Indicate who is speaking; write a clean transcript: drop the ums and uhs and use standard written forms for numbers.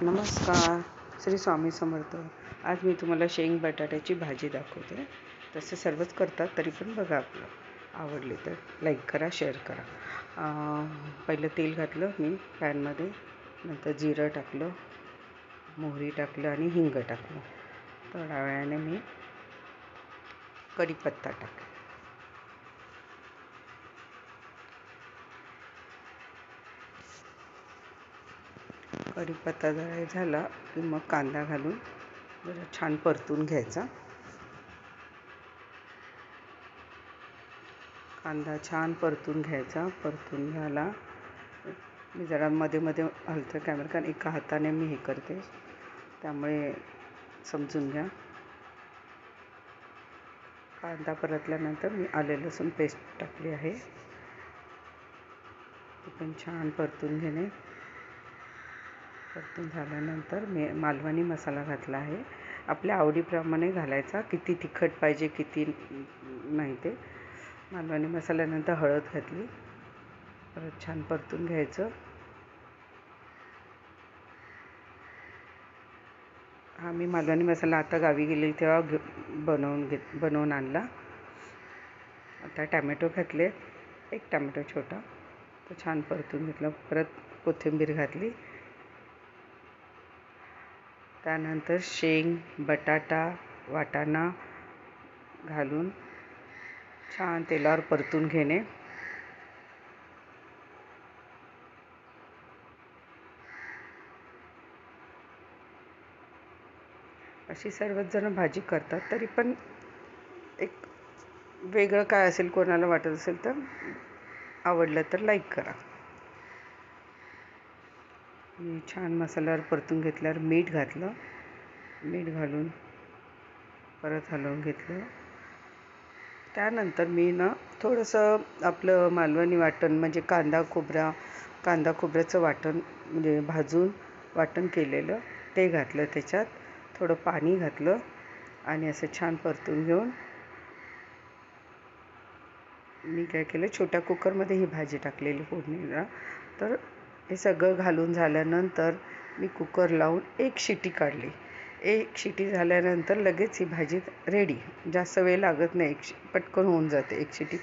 Speaker 1: नमस्कार. श्री स्वामी समर्थ. आज मी तुम्हाला शेंग बटाट्याची भाजी दाखवते. तसे सर्वच करतात, तरी पण बघा, आपलं आवडली तर लाईक करा, शेअर करा. पहिलं तेल घातलं मी पॅनमध्ये, नंतर जिरं टाकलं, मोहरी टाकलं आणि हिंग टाकलं. थोड्या वेळाने मी कढीपत्ता टाकला. कढीपत्ता जरा झाला की मग कांदा घालून जरा छान परतून घ्यायचा. कांदा छान परतून घ्यायचा. परतून झाला, मी जरा मध्ये मध्ये हलतं कॅमेरा, कारण एका हाताने मी हे करते, त्यामुळे समजून घ्या. कांदा परतल्यानंतर मी आले लसूण पेस्ट टाकली आहे. ती पण छान परतून घेणे. परतून झाल्यानंतर मी मालवणी मसाला घातला आहे. आपल्या आवडीप्रमाणे घालायचा, किती तिखट पाहिजे किती नाही ते. मालवणी मसाल्यानंतर हळद घातली. परत छान परतून घ्यायचं. हा मी मालवणी मसाला आता गावी गेली तेव्हा बनवून आणला. आता टॅमॅटो घातले, एक टॅमॅटो छोटा, तो छान परतून घेतला. परत कोथिंबीर घातली. त्यानंतर शेंग, बटाटा, वाटाणा घालून छान तेलावर परतून घेणे. अशी सर्वच जण भाजी करतात, तरी पण एक वेगळं काय असेल, कोणाला वाटत असेल तर आवडलं तर लाईक करा. मी छान मसाल्यावर परतून घेतल्यावर मीठ घातलं. मीठ घालून परत हलवून घेतलं. त्यानंतर मी थोडंसं आपलं मालवणी वाटण, म्हणजे कांदा खोबऱ्याचं वाटण, म्हणजे भाजून वाटण केलेलं ते घातलं. त्याच्यात थोडं पाणी घातलं आणि असं छान परतून घेऊन मी काय केलं, छोट्या कुकरमध्ये ही भाजी टाकलेली फोडणीला. तर हे सगळं घालून झाल्यानंतर मी कुकर लावून एक शिटी काढली. एक शिटी झाल्यानंतर लगेच ही भाजी रेडी. जास्त वेळ लागत नाही, पटकन होऊन जाते. एक शिटी